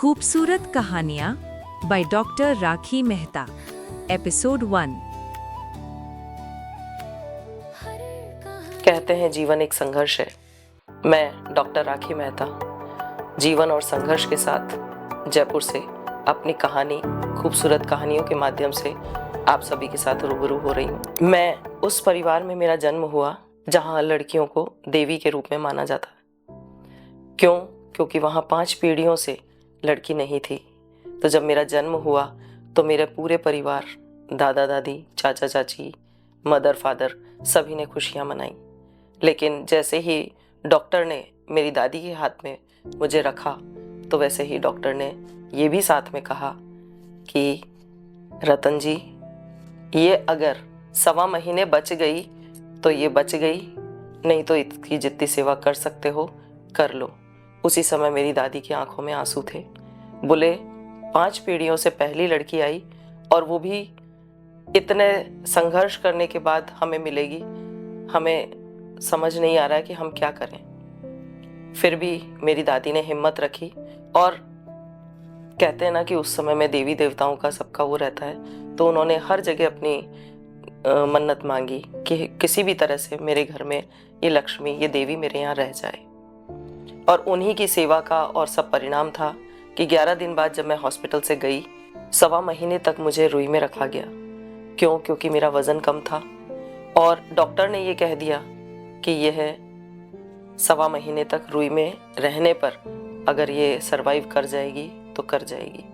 खूबसूरत कहानियाँ by doctor rakhi Mehta. Episode 1। कहते हैं जीवन एक संघर्ष है। मैं डॉक्टर राखी मेहता जीवन और संघर्ष के साथ जयपुर से अपनी कहानी, खूबसूरत कहानियों के माध्यम से आप सभी के साथ रूबरू हो रही हूँ। मैं उस परिवार में मेरा जन्म हुआ जहाँ लड़कियों को देवी के रूप में माना जाता है। क्योंकि वहाँ 5 पीढ़ियों से लड़की नहीं थी। तो जब मेरा जन्म हुआ तो मेरे पूरे परिवार, दादा दादी, चाचा चाची, मदर फादर, सभी ने खुशियाँ मनाई। लेकिन जैसे ही डॉक्टर ने मेरी दादी के हाथ में मुझे रखा तो वैसे ही डॉक्टर ने ये भी साथ में कहा कि रतन जी, ये अगर 1.25 महीने बच गई तो ये बच गई, नहीं तो इसकी जितनी सेवा कर सकते हो कर लो। उसी समय मेरी दादी की आंखों में आंसू थे। बोले 5 पीढ़ियों से पहली लड़की आई और वो भी इतने संघर्ष करने के बाद हमें मिलेगी। हमें समझ नहीं आ रहा है कि हम क्या करें। फिर भी मेरी दादी ने हिम्मत रखी और कहते हैं ना कि उस समय में देवी देवताओं का सबका वो रहता है, तो उन्होंने हर जगह अपनी मन्नत मांगी कि किसी भी तरह से मेरे घर में ये लक्ष्मी, ये देवी मेरे यहाँ रह जाए। और उन्हीं की सेवा का और सब परिणाम था कि 11 दिन बाद जब मैं हॉस्पिटल से गई, 1.25 महीने तक मुझे रुई में रखा गया। क्योंकि मेरा वज़न कम था और डॉक्टर ने ये कह दिया कि यह 1.25 महीने तक रुई में रहने पर अगर ये सरवाइव कर जाएगी तो कर जाएगी।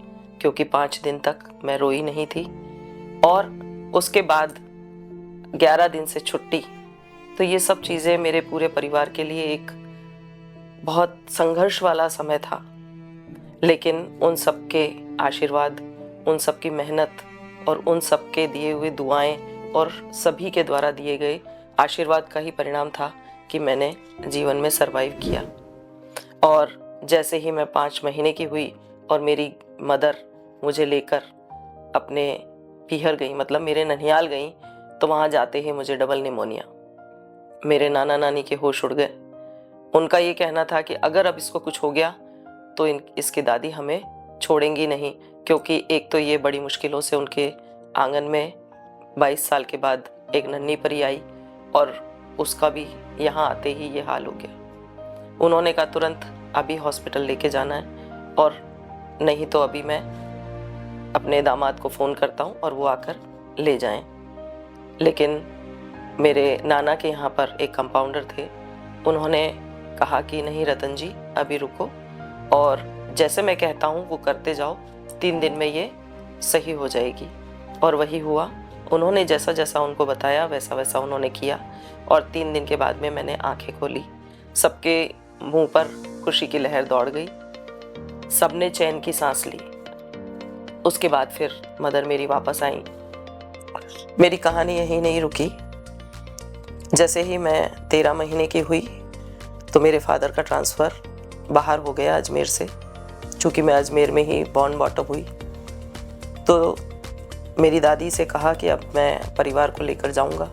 क्योंकि 5 दिन तक मैं रोई नहीं थी और उसके बाद 11 दिन से छुट्टी। तो ये सब चीज़ें मेरे पूरे परिवार के लिए एक बहुत संघर्ष वाला समय था। लेकिन उन सब के आशीर्वाद, उन सब की मेहनत और उन सब के दिए हुए दुआएं और सभी के द्वारा दिए गए आशीर्वाद का ही परिणाम था कि मैंने जीवन में सरवाइव किया। और जैसे ही मैं 5 महीने की हुई और मेरी मदर मुझे लेकर अपने पीहर गई, मतलब मेरे ननिहाल गई, तो वहाँ जाते ही मुझे डबल निमोनिया। मेरे नाना नानी के होश उड़ गए। उनका ये कहना था कि अगर अब इसको कुछ हो गया तो इसकी दादी हमें छोड़ेंगी नहीं। क्योंकि एक तो ये बड़ी मुश्किलों से उनके आंगन में 22 साल के बाद एक नन्ही परी आई और उसका भी यहाँ आते ही ये हाल हो गया। उन्होंने कहा तुरंत अभी हॉस्पिटल लेके जाना है और नहीं तो अभी मैं अपने दामाद को फ़ोन करता हूँ और वो आकर ले जाएं। लेकिन मेरे नाना के यहाँ पर एक कंपाउंडर थे, उन्होंने कहा कि नहीं रतन जी, अभी रुको और जैसे मैं कहता हूँ वो करते जाओ, 3 दिन में ये सही हो जाएगी। और वही हुआ। उन्होंने जैसा जैसा उनको बताया वैसा वैसा उन्होंने किया और 3 दिन के बाद में मैंने आंखें खोली। सबके मुंह पर खुशी की लहर दौड़ गई, सबने चैन की सांस ली। उसके बाद फिर मदर मेरी वापस आई। मेरी कहानी यहीं नहीं रुकी। जैसे ही मैं 13 महीने की हुई तो मेरे फादर का ट्रांसफ़र बाहर हो गया अजमेर से। चूँकि मैं अजमेर में ही बॉर्न बॉटअप हुई, तो मेरी दादी से कहा कि अब मैं परिवार को लेकर जाऊंगा।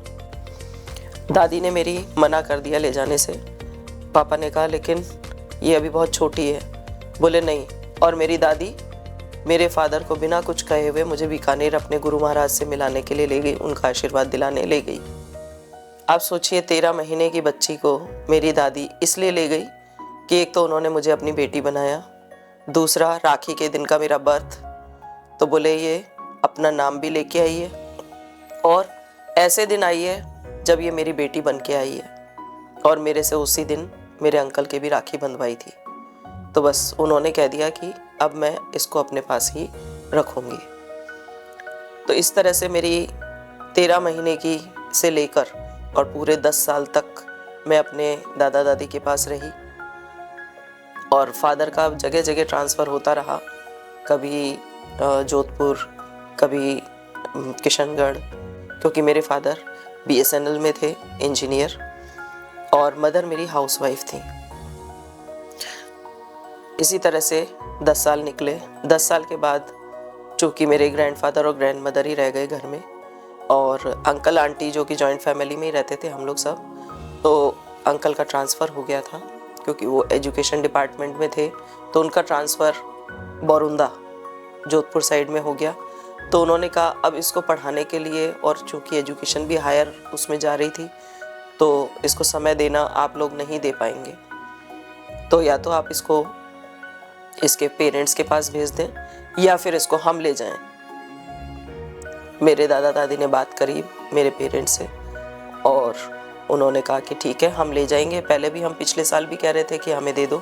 दादी ने मेरी मना कर दिया ले जाने से। पापा ने कहा लेकिन ये अभी बहुत छोटी है। बोले नहीं। और मेरी दादी मेरे फादर को बिना कुछ कहे हुए मुझे बीकानेर अपने गुरु महाराज से मिलाने के लिए ले गई, उनका आशीर्वाद दिलाने ले गई। आप सोचिए 13 महीने की बच्ची को मेरी दादी इसलिए ले गई कि एक तो उन्होंने मुझे अपनी बेटी बनाया, दूसरा राखी के दिन का मेरा बर्थ, तो बोले ये अपना नाम भी लेके आई है और ऐसे दिन आई है जब ये मेरी बेटी बन के आई है। और मेरे से उसी दिन मेरे अंकल की भी राखी बंधवाई थी। तो बस उन्होंने कह दिया कि अब मैं इसको अपने पास ही रखूँगी। तो इस तरह से मेरी 13 महीने की से लेकर और पूरे 10 साल तक मैं अपने दादा दादी के पास रही। और फादर का जगह जगह ट्रांसफ़र होता रहा, कभी जोधपुर, कभी किशनगढ़, क्योंकि मेरे फादर BSNL में थे, इंजीनियर, और मदर मेरी हाउसवाइफ थी। इसी तरह से 10 साल निकले। 10 साल के बाद चूँकि मेरे ग्रैंडफादर और ग्रैंडमदर ही रह गए घर में और अंकल आंटी जो कि जॉइंट फैमिली में ही रहते थे हम लोग सब, तो अंकल का ट्रांसफ़र हो गया था क्योंकि वो एजुकेशन डिपार्टमेंट में थे। तो उनका ट्रांसफ़र बोरुंदा जोधपुर साइड में हो गया। तो उन्होंने कहा अब इसको पढ़ाने के लिए, और चूँकि एजुकेशन भी हायर उसमें जा रही थी, तो इसको समय देना आप लोग नहीं दे पाएंगे, तो या तो आप इसको इसके पेरेंट्स के पास भेज दें या फिर इसको हम ले जाएं। मेरे दादा दादी ने बात करी मेरे पेरेंट्स से और उन्होंने कहा कि ठीक है हम ले जाएंगे। पहले भी हम पिछले साल भी कह रहे थे कि हमें दे दो,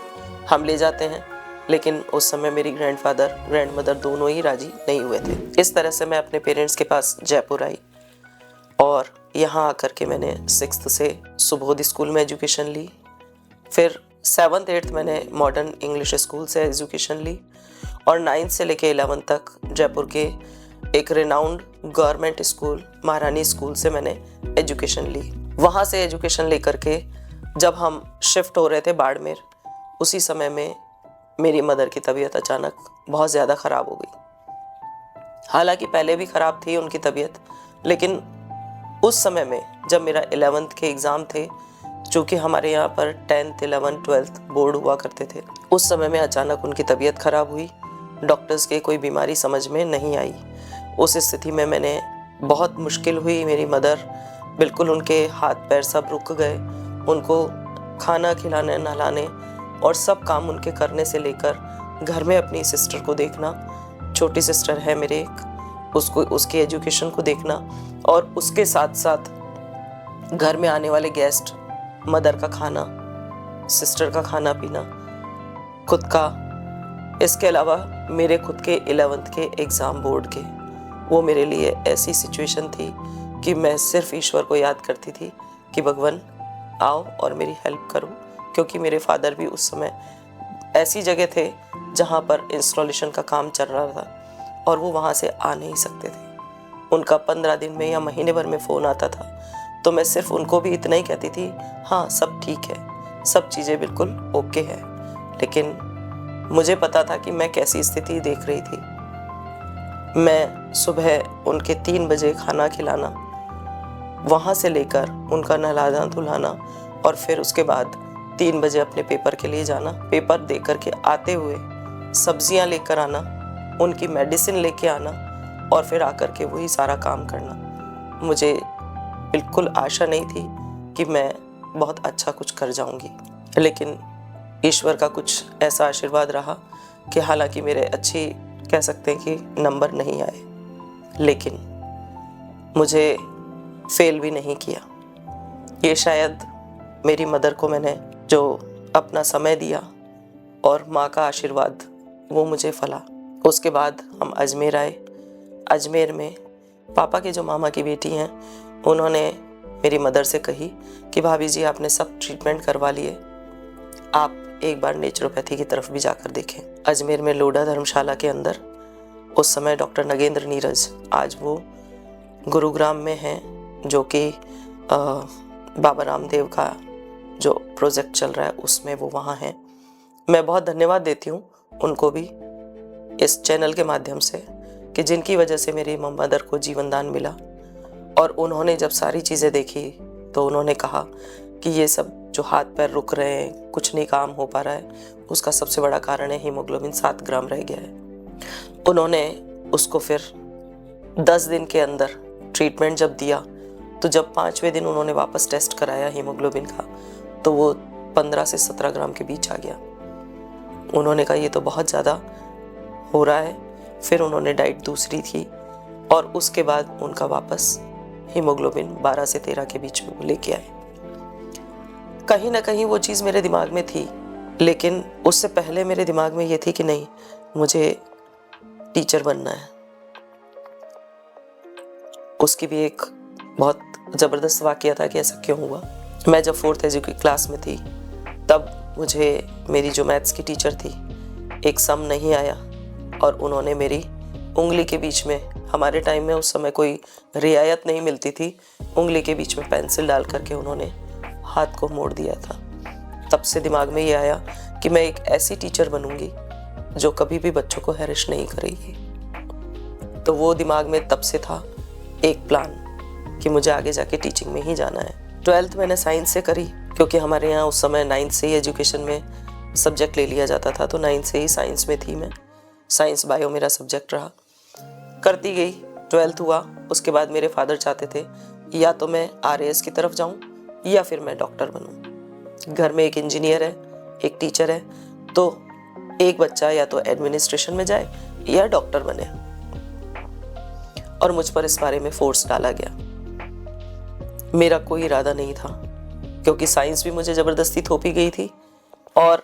हम ले जाते हैं, लेकिन उस समय मेरी ग्रैंडफादर ग्रैंडमदर दोनों ही राजी नहीं हुए थे। इस तरह से मैं अपने पेरेंट्स के पास जयपुर आई और यहाँ आकर के मैंने 6th से सुबोध स्कूल में एजुकेशन ली। फिर 7th 8th मैंने मॉडर्न इंग्लिश स्कूल से एजुकेशन ली और 9th से लेके 11th तक जयपुर के एक रिनाउंड गवर्नमेंट स्कूल महारानी स्कूल से मैंने एजुकेशन ली। वहाँ से एजुकेशन लेकर के जब हम शिफ्ट हो रहे थे बाड़मेर, उसी समय में मेरी मदर की तबीयत अचानक बहुत ज़्यादा ख़राब हो गई। हालांकि पहले भी ख़राब थी उनकी तबीयत, लेकिन उस समय में जब मेरा 11th के एग्ज़ाम थे, चूँकि हमारे यहाँ पर 10th 11th 12th बोर्ड हुआ करते थे, उस समय में अचानक उनकी तबीयत ख़राब हुई। डॉक्टर्स के कोई बीमारी समझ में नहीं आई। उस स्थिति में मैंने बहुत मुश्किल हुई। मेरी मदर बिल्कुल, उनके हाथ पैर सब रुक गए। उनको खाना खिलाने नहलाने और सब काम उनके करने से लेकर घर में अपनी सिस्टर को देखना, छोटी सिस्टर है मेरे एक, उसको उसकी एजुकेशन को देखना, और उसके साथ साथ घर में आने वाले गेस्ट, मदर का खाना, सिस्टर का खाना पीना, खुद का, इसके अलावा मेरे खुद के 11th के एग्ज़ाम बोर्ड के, वो मेरे लिए ऐसी सिचुएशन थी कि मैं सिर्फ ईश्वर को याद करती थी कि भगवान आओ और मेरी हेल्प करो, क्योंकि मेरे फादर भी उस समय ऐसी जगह थे जहाँ पर इंस्टॉलेशन का काम चल रहा था और वो वहाँ से आ नहीं सकते थे। उनका 15 दिन में या महीने भर में फ़ोन आता था, तो मैं सिर्फ उनको भी इतना ही कहती थी, हाँ सब ठीक है, सब चीज़ें बिल्कुल ओके है। लेकिन मुझे पता था कि मैं कैसी स्थिति देख रही थी। मैं सुबह उनके 3 बजे खाना खिलाना, वहाँ से लेकर उनका नहलाना धुलाना और फिर उसके बाद 3 बजे अपने पेपर के लिए जाना, पेपर दे कर के आते हुए सब्जियाँ लेकर आना, उनकी मेडिसिन लेके आना और फिर आकर के वही सारा काम करना। मुझे बिल्कुल आशा नहीं थी कि मैं बहुत अच्छा कुछ कर जाऊंगी, लेकिन ईश्वर का कुछ ऐसा आशीर्वाद रहा कि हालांकि मेरे अच्छी कह सकते हैं कि नंबर नहीं आए, लेकिन मुझे फेल भी नहीं किया। ये शायद मेरी मदर को मैंने जो अपना समय दिया और माँ का आशीर्वाद वो मुझे फला। उसके बाद हम अजमेर आए। अजमेर में पापा के जो मामा की बेटी हैं, उन्होंने मेरी मदर से कही कि भाभी जी आपने सब ट्रीटमेंट करवा लिए, आप एक बार नेचुरोपैथी की तरफ भी जाकर देखें। अजमेर में लोडा धर्मशाला के अंदर उस समय डॉक्टर नगेंद्र नीरज, आज वो गुरुग्राम में हैं, जो कि बाबा रामदेव का जो प्रोजेक्ट चल रहा है उसमें वो वहाँ हैं। मैं बहुत धन्यवाद देती हूँ उनको भी इस चैनल के माध्यम से कि जिनकी वजह से मेरी मदर को जीवन दान मिला। और उन्होंने जब सारी चीज़ें देखी तो उन्होंने कहा कि ये सब जो हाथ पैर रुक रहे हैं, कुछ नहीं काम हो पा रहा है, उसका सबसे बड़ा कारण है हीमोग्लोबिन 7 ग्राम रह गया है। उन्होंने उसको फिर 10 दिन के अंदर ट्रीटमेंट जब दिया, तो जब 5वें दिन उन्होंने वापस टेस्ट कराया हीमोग्लोबिन का, तो वो 15 से 17 ग्राम के बीच आ गया। उन्होंने कहा ये तो बहुत ज़्यादा हो रहा है। फिर उन्होंने डाइट दूसरी थी और उसके बाद उनका वापस हीमोग्लोबिन 12 से 13 के बीच में लेके आए। कहीं ना कहीं वो चीज़ मेरे दिमाग में थी, लेकिन उससे पहले मेरे दिमाग में ये थी कि नहीं, मुझे टीचर बनना है। उसकी भी एक बहुत ज़बरदस्त वाक़या था कि ऐसा क्यों हुआ। मैं जब 4th एजुकेशन क्लास में थी, तब मुझे मेरी जो मैथ्स की टीचर थी, एक सम नहीं आया और उन्होंने मेरी उंगली के बीच में, हमारे टाइम में उस समय कोई रियायत नहीं मिलती थी, उंगली के बीच में पेंसिल डाल करके उन्होंने हाथ को मोड़ दिया था। तब से दिमाग में ये आया कि मैं एक ऐसी टीचर बनूंगी जो कभी भी बच्चों को हैरिश नहीं करेगी। तो वो दिमाग में तब से था एक प्लान कि मुझे आगे जाके टीचिंग में ही जाना है। 12th मैंने साइंस से करी, क्योंकि हमारे यहाँ उस समय 9th से ही एजुकेशन में सब्जेक्ट ले लिया जाता था, तो 9th से ही साइंस में थी मैं। साइंस बायो मेरा सब्जेक्ट रहा। करती गई, 12th हुआ। उसके बाद मेरे फादर चाहते थे या तो मैं RAS की तरफ जाऊं या फिर मैं डॉक्टर बनूं। घर में एक इंजीनियर है, एक टीचर है, तो एक बच्चा या तो एडमिनिस्ट्रेशन में जाए या डॉक्टर बने, और मुझ पर इस बारे में फोर्स डाला गया। मेरा कोई इरादा नहीं था, क्योंकि साइंस भी मुझे ज़बरदस्ती थोपी गई थी और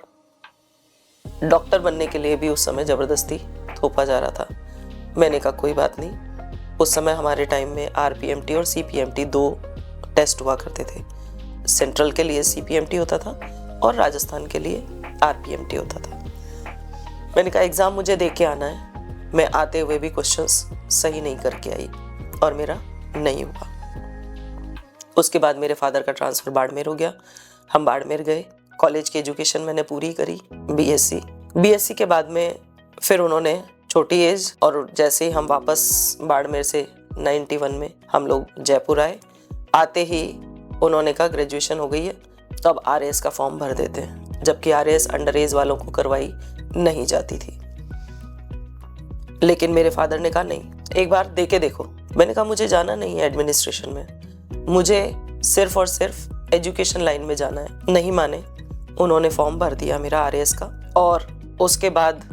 डॉक्टर बनने के लिए भी उस समय ज़बरदस्ती थोपा जा रहा था। मैंने कहा कोई बात नहीं। उस समय हमारे टाइम में RPMT और CPMT 2 टेस्ट हुआ करते थे। सेंट्रल के लिए CPMT होता था और राजस्थान के लिए RPMT होता था। मैंने कहा एग्ज़ाम मुझे दे के आना है। मैं आते हुए भी क्वेश्चंस सही नहीं करके आई और मेरा नहीं हुआ। उसके बाद मेरे फादर का ट्रांसफ़र बाड़मेर हो गया। हम बाड़मेर गए। कॉलेज की एजुकेशन मैंने पूरी करी, BSc के बाद में फिर उन्होंने छोटी एज, और जैसे ही हम वापस बाड़मेर से 91 में हम लोग जयपुर आए, आते ही उन्होंने कहा ग्रेजुएशन हो गई है, तो अब RAS का फॉर्म भर देते हैं, जबकि RAS अंडर एज वालों को करवाई नहीं जाती थी। लेकिन मेरे फादर ने कहा नहीं, एक बार दे के देखो। मैंने कहा मुझे जाना नहीं है एडमिनिस्ट्रेशन में, मुझे सिर्फ और सिर्फ एजुकेशन लाइन में जाना है। नहीं माने, उन्होंने फॉर्म भर दिया मेरा RAS का, और उसके बाद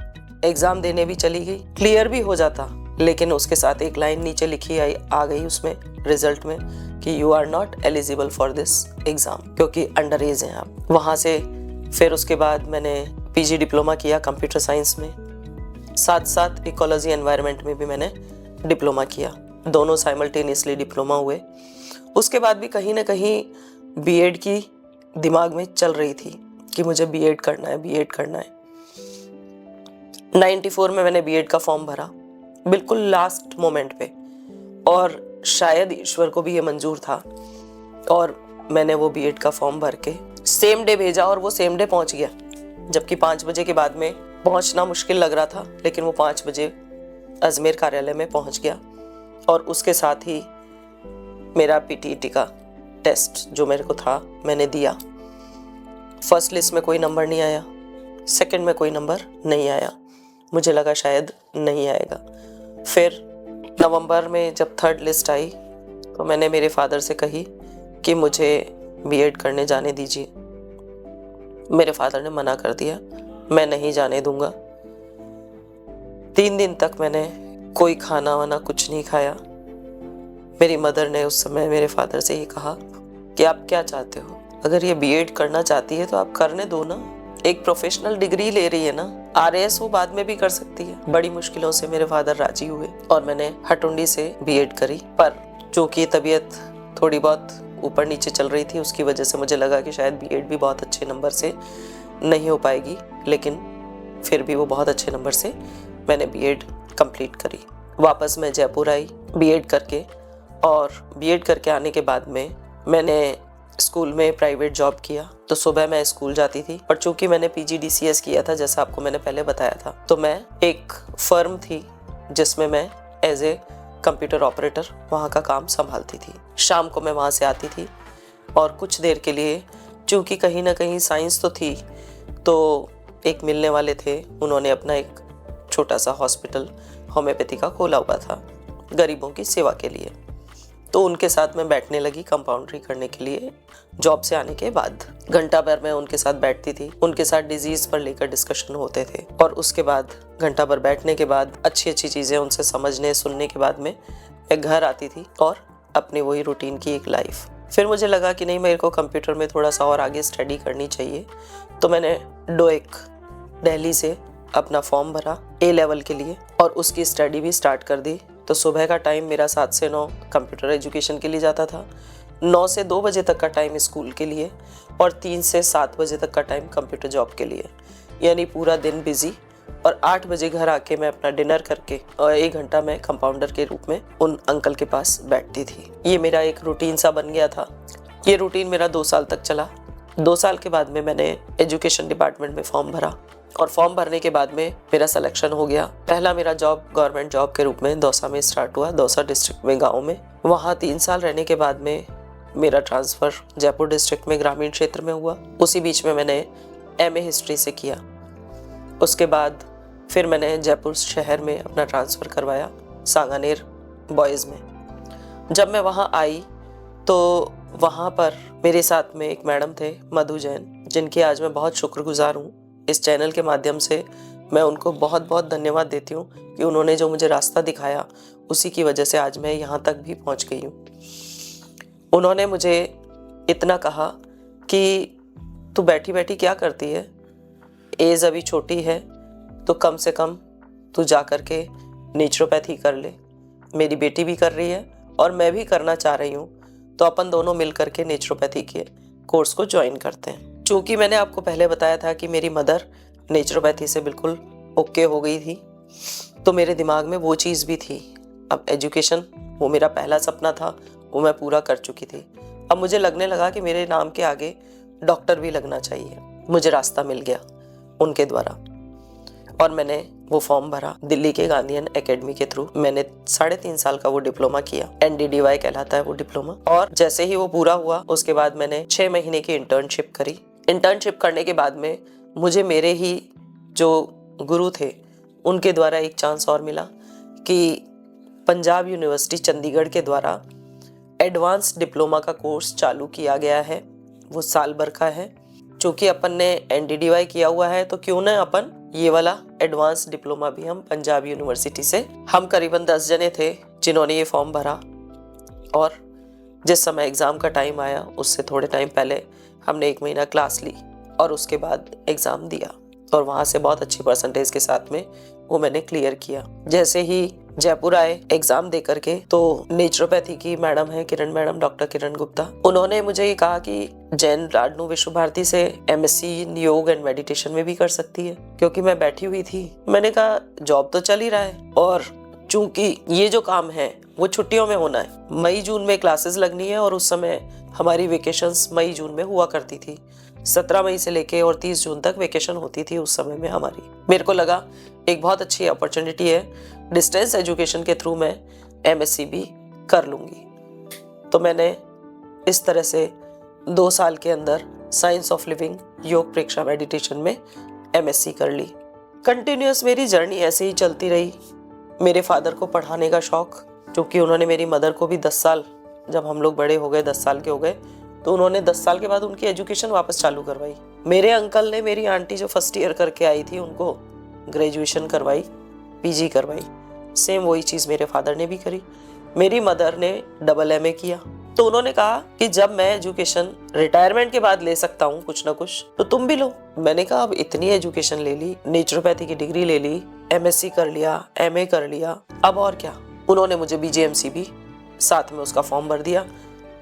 एग्ज़ाम देने भी चली गई। क्लियर भी हो जाता, लेकिन उसके साथ एक लाइन नीचे लिखी आ गई उसमें रिजल्ट में कि you are not eligible for this exam, क्योंकि अंडर एज हैं आप। वहाँ से फिर उसके बाद मैंने PG डिप्लोमा किया कंप्यूटर साइंस में, साथ साथ इकोलॉजी एनवायरनमेंट में भी मैंने डिप्लोमा किया। दोनों साइमल्टेनियसली डिप्लोमा हुए। उसके बाद भी कहीं ना कहीं B.Ed की दिमाग में चल रही थी कि मुझे B.Ed करना है। 94 में मैंने B.Ed का फॉर्म भरा, बिल्कुल लास्ट मोमेंट पे, और शायद ईश्वर को भी ये मंजूर था, और मैंने वो B.Ed का फॉर्म भर के सेम डे भेजा, और वो सेम डे पहुंच गया। जबकि 5 बजे के बाद में पहुंचना मुश्किल लग रहा था, लेकिन वो 5 बजे अजमेर कार्यालय में पहुंच गया। और उसके साथ ही मेरा PTET का टेस्ट जो मेरे को था मैंने दिया। फर्स्ट लिस्ट में कोई नंबर नहीं आया, सेकंड में कोई नंबर नहीं आया, मुझे लगा शायद नहीं आएगा। फिर नवंबर में जब थर्ड लिस्ट आई, तो मैंने मेरे फादर से कही कि मुझे B.Ed करने जाने दीजिए। मेरे फादर ने मना कर दिया, मैं नहीं जाने दूंगा। 3 दिन तक मैंने कोई खाना वाना कुछ नहीं खाया। मेरी मदर ने उस समय मेरे फादर से ये कहा कि आप क्या चाहते हो, अगर ये B.Ed करना चाहती है तो आप करने दो ना, एक प्रोफेशनल डिग्री ले रही है ना, RAS वो बाद में भी कर सकती है। बड़ी मुश्किलों से मेरे फादर राजी हुए और मैंने हटुंडी से B.Ed करी। पर चूंकि तबीयत थोड़ी बहुत ऊपर नीचे चल रही थी, उसकी वजह से मुझे लगा कि शायद B.Ed भी बहुत अच्छे नंबर से नहीं हो पाएगी, लेकिन फिर भी वो बहुत अच्छे नंबर से मैंने B.Ed कंप्लीट करी। वापस मैं जयपुर आई B.Ed करके, और B.Ed करके आने के बाद में मैंने स्कूल में प्राइवेट जॉब किया। तो सुबह मैं स्कूल जाती थी, पर चूंकि मैंने PGDCS किया था, जैसा आपको मैंने पहले बताया था, तो मैं एक फर्म थी जिसमें मैं एज ए कंप्यूटर ऑपरेटर वहाँ का काम संभालती थी। शाम को मैं वहाँ से आती थी और कुछ देर के लिए, चूँकि कहीं ना कहीं साइंस तो थी, तो एक मिलने वाले थे, उन्होंने अपना एक छोटा सा हॉस्पिटल होम्योपैथी का खोला हुआ था गरीबों की सेवा के लिए। तो उनके साथ मैं बैठने लगी कंपाउंड्री करने के लिए। जॉब से आने के बाद घंटा भर मैं उनके साथ बैठती थी, उनके साथ डिजीज़ पर लेकर डिस्कशन होते थे, और उसके बाद घंटा भर बैठने के बाद अच्छी अच्छी चीज़ें उनसे समझने सुनने के बाद में मैं घर आती थी और अपनी वही रूटीन की एक लाइफ। फिर मुझे लगा कि नहीं, मेरे को कंप्यूटर में थोड़ा सा और आगे स्टडी करनी चाहिए, तो मैंने डोएक दिल्ली से अपना फॉर्म भरा A लेवल के लिए और उसकी स्टडी भी स्टार्ट कर दी। तो सुबह का टाइम मेरा 7 से 9 कंप्यूटर एजुकेशन के लिए जाता था, 9 से 2 बजे तक का टाइम स्कूल के लिए, और 3 से 7 बजे तक का टाइम कंप्यूटर जॉब के लिए, यानी पूरा दिन बिजी। और 8 बजे घर आके मैं अपना डिनर करके और 1 घंटा मैं कंपाउंडर के रूप में उन अंकल के पास बैठती थी। ये मेरा एक रूटीन सा बन गया था। ये रूटीन मेरा 2 साल तक चला। 2 साल के बाद में मैंने एजुकेशन डिपार्टमेंट में फॉर्म भरा, और फॉर्म भरने के बाद में मेरा सिलेक्शन हो गया। पहला मेरा जॉब गवर्नमेंट जॉब के रूप में दौसा में स्टार्ट हुआ, दौसा डिस्ट्रिक्ट में गाँव में। वहाँ 3 साल रहने के बाद में मेरा ट्रांसफ़र जयपुर डिस्ट्रिक्ट में ग्रामीण क्षेत्र में हुआ। उसी बीच में मैंने MA हिस्ट्री से किया। उसके बाद फिर मैंने जयपुर शहर में अपना ट्रांसफ़र करवाया सांगानेर बॉयज़ में। जब मैं वहाँ आई तो वहाँ पर मेरे साथ में एक मैडम थे, मधु जैन, जिनकी आज मैं बहुत शुक्रगुजार हूँ। इस चैनल के माध्यम से मैं उनको बहुत बहुत धन्यवाद देती हूँ कि उन्होंने जो मुझे रास्ता दिखाया उसी की वजह से आज मैं यहाँ तक भी पहुँच गई हूँ। उन्होंने मुझे इतना कहा कि तू बैठी बैठी क्या करती है, एज अभी छोटी है, तो कम से कम तू जा कर के नेचुरोपैथी कर ले। मेरी बेटी भी कर रही है और मैं भी करना चाह रही हूँ, तो अपन दोनों मिल करके नेचुरोपैथी के कोर्स को ज्वाइन करते हैं। चूँकि मैंने आपको पहले बताया था कि मेरी मदर नेचुरोपैथी से बिल्कुल ओके हो गई थी, तो मेरे दिमाग में वो चीज़ भी थी। अब एजुकेशन, वो मेरा पहला सपना था, वो मैं पूरा कर चुकी थी। अब मुझे लगने लगा कि मेरे नाम के आगे डॉक्टर भी लगना चाहिए। मुझे रास्ता मिल गया उनके द्वारा और मैंने वो फॉर्म भरा दिल्ली के गांधीयन एकेडमी के थ्रू। मैंने 3.5 साल का वो डिप्लोमा किया, NDDY कहलाता है वो डिप्लोमा। और जैसे ही वो पूरा हुआ उसके बाद मैंने 6 महीने की इंटर्नशिप करी। इंटर्नशिप करने के बाद में मुझे मेरे ही जो गुरु थे उनके द्वारा एक चांस और मिला कि पंजाब यूनिवर्सिटी चंडीगढ़ के द्वारा एडवांस डिप्लोमा का कोर्स चालू किया गया है। वो साल भर का है। चूँकि अपन ने NDDY किया हुआ है तो क्यों ना अपन ये वाला एडवांस डिप्लोमा भी हम पंजाब यूनिवर्सिटी से, हम करीबन 10 जने थे जिन्होंने ये फॉर्म भरा। और जिस समय एग्ज़ाम का टाइम आया उससे थोड़े टाइम पहले हमने 1 महीना क्लास ली और उसके बाद एग्ज़ाम दिया और वहाँ से बहुत अच्छी परसेंटेज के साथ में वो मैंने क्लियर किया। जैसे ही जयपुर आए एग्ज़ाम दे करके, तो नेचुरोपैथी की मैडम है किरण मैडम, डॉक्टर किरण गुप्ता, उन्होंने मुझे ये कहा कि जैन लाडनू विश्व भारती से MSc इन योग एंड मेडिटेशन में भी कर सकती है। क्योंकि मैं बैठी हुई थी, मैंने कहा जॉब तो चल ही रहा है और चूंकि ये जो काम है वो छुट्टियों में होना है, मई जून में क्लासेस लगनी है और उस समय हमारी वेकेशंस मई जून में हुआ करती थी। 17 मई से लेके और 30 जून तक वेकेशन होती थी उस समय में हमारी। मेरे को लगा एक बहुत अच्छी अपॉर्चुनिटी है, डिस्टेंस एजुकेशन के थ्रू मैं MSc भी कर लूँगी। तो मैंने इस तरह से 2 साल के अंदर साइंस ऑफ लिविंग योग प्रेक्षा मेडिटेशन में MSc कर ली। कंटिन्यूअस मेरी जर्नी ऐसे ही चलती रही। मेरे फादर को पढ़ाने का शौक़, क्योंकि उन्होंने मेरी मदर को भी 10 साल, जब हम लोग बड़े हो गए 10 साल के हो गए, तो उन्होंने 10 साल के बाद उनकी एजुकेशन वापस चालू करवाई। मेरे अंकल ने मेरी आंटी जो फर्स्ट ईयर करके आई थी उनको ग्रेजुएशन करवाई, PG करवाई। सेम वही चीज़ मेरे फादर ने भी करी। मेरी मदर ने MA किया। तो उन्होंने कहा कि जब मैं एजुकेशन रिटायरमेंट के बाद ले सकता हूँ कुछ ना कुछ, तो तुम भी लो। मैंने कहा अब इतनी एजुकेशन ले ली, नेचुरोपैथी की डिग्री ले ली, MSc कर लिया, MA कर लिया, अब और क्या। उन्होंने मुझे BJMC भी साथ में उसका फॉर्म भर दिया,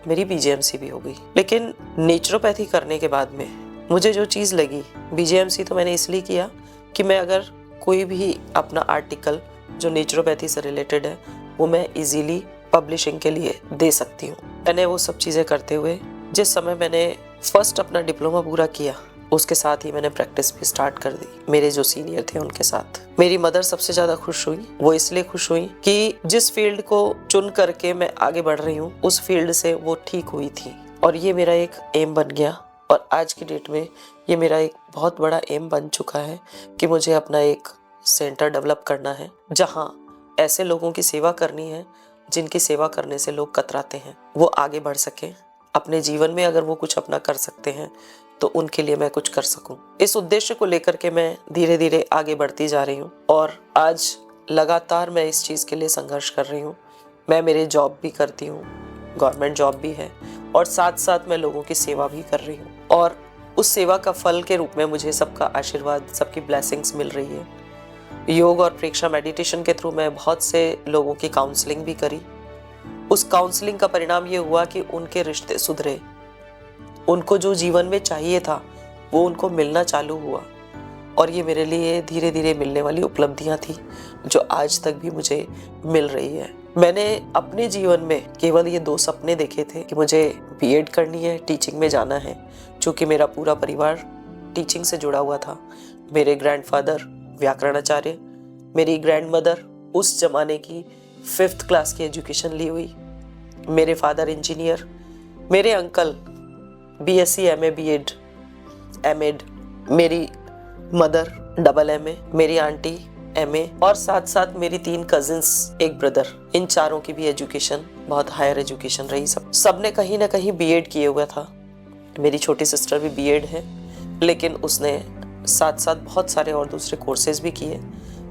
मेरी BJMC भी हो गई। लेकिन नेचुरोपैथी करने के बाद में मुझे जो चीज़ लगी, BJMC तो मैंने इसलिए किया कि मैं अगर कोई भी अपना आर्टिकल जो नेचुरोपैथी से रिलेटेड है वो मैं इजीली पब्लिशिंग के लिए दे सकती हूँ। मैंने वो सब चीज़ें करते हुए जिस समय मैंने फर्स्ट अपना डिप्लोमा पूरा किया उसके साथ ही मैंने प्रैक्टिस भी स्टार्ट कर दी मेरे जो सीनियर थे उनके साथ। मेरी मदर सबसे ज़्यादा खुश हुई। वो इसलिए खुश हुई कि जिस फील्ड को चुन करके मैं आगे बढ़ रही हूँ उस फील्ड से वो ठीक हुई थी और ये मेरा एक एम बन गया। और आज की डेट में ये मेरा एक बहुत बड़ा एम बन चुका है कि मुझे अपना एक सेंटर डेवलप करना है जहाँ ऐसे लोगों की सेवा करनी है जिनकी सेवा करने से लोग कतराते हैं, वो आगे बढ़ सकें अपने जीवन में। अगर वो कुछ अपना कर सकते हैं तो उनके लिए मैं कुछ कर सकूं। इस उद्देश्य को लेकर के मैं धीरे धीरे आगे बढ़ती जा रही हूं और आज लगातार मैं इस चीज़ के लिए संघर्ष कर रही हूं। मैं मेरे जॉब भी करती हूं, गवर्नमेंट जॉब भी है, और साथ साथ मैं लोगों की सेवा भी कर रही हूं और उस सेवा का फल के रूप में मुझे सबका आशीर्वाद, सबकी ब्लेसिंग्स मिल रही है। योग और प्रेक्षा मेडिटेशन के थ्रू मैं बहुत से लोगों की काउंसलिंग भी करी। उस काउंसलिंग का परिणाम ये हुआ कि उनके रिश्ते सुधरे, उनको जो जीवन में चाहिए था वो उनको मिलना चालू हुआ और ये मेरे लिए धीरे धीरे मिलने वाली उपलब्धियां थी जो आज तक भी मुझे मिल रही है। मैंने अपने जीवन में केवल ये 2 सपने देखे थे कि मुझे B.Ed करनी है, टीचिंग में जाना है, क्योंकि मेरा पूरा परिवार टीचिंग से जुड़ा हुआ था। मेरे ग्रैंडफादर व्याकरणाचार्य, मेरी ग्रैंडमदर उस जमाने की 5th क्लास की एजुकेशन ली हुई, मेरे फादर इंजीनियर, मेरे uncle BSc MA B.Ed M.Ed, मेरी मदर AA, मेरी आंटी MA और साथ साथ मेरी 3 कजिन्स, एक ब्रदर, इन चारों की भी एजुकेशन बहुत हायर एजुकेशन रही। सबने कहीं ना कहीं B.Ed किए हुआ था। मेरी छोटी सिस्टर भी B.Ed है, लेकिन उसने साथ साथ बहुत सारे और दूसरे कोर्सेज भी किए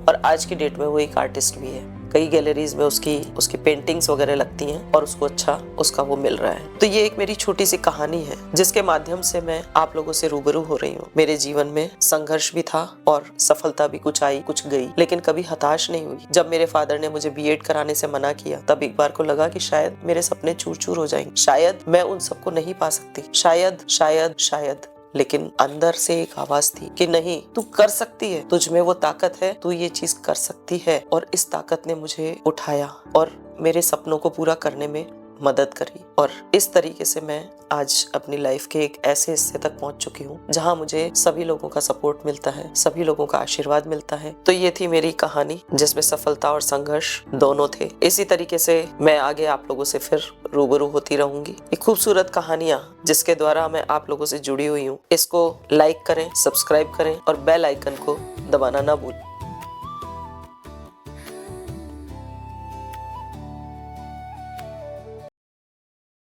और आज की डेट में वो एक आर्टिस्ट भी है। कई गैलरीज में उसकी पेंटिंग्स वगैरह लगती हैं और उसको अच्छा उसका वो मिल रहा है। तो ये एक मेरी छोटी सी कहानी है जिसके माध्यम से मैं आप लोगों से रूबरू हो रही हूँ। मेरे जीवन में संघर्ष भी था और सफलता भी, कुछ आई कुछ गई, लेकिन कभी हताश नहीं हुई। जब मेरे फादर ने मुझे B.Ed कराने से मना किया तब एक बार को लगा कि शायद मेरे सपने चूर चूर हो जाएंगे, शायद मैं उन सबको नहीं पा सकती, शायद। लेकिन अंदर से एक आवाज थी कि नहीं, तू कर सकती है, तुझ में वो ताकत है, तू ये चीज कर सकती है। और इस ताकत ने मुझे उठाया और मेरे सपनों को पूरा करने में मदद करी। और इस तरीके से मैं आज अपनी लाइफ के एक ऐसे हिस्से तक पहुंच चुकी हूँ जहाँ मुझे सभी लोगों का सपोर्ट मिलता है, सभी लोगों का आशीर्वाद मिलता है। तो ये थी मेरी कहानी जिसमें सफलता और संघर्ष दोनों थे। इसी तरीके से मैं आगे आप लोगों से फिर रूबरू होती रहूंगी। ये खूबसूरत कहानियां जिसके द्वारा मैं आप लोगों से जुड़ी हुई हूँ, इसको लाइक करें, सब्सक्राइब करें और बेल आइकन को दबाना ना भूलें।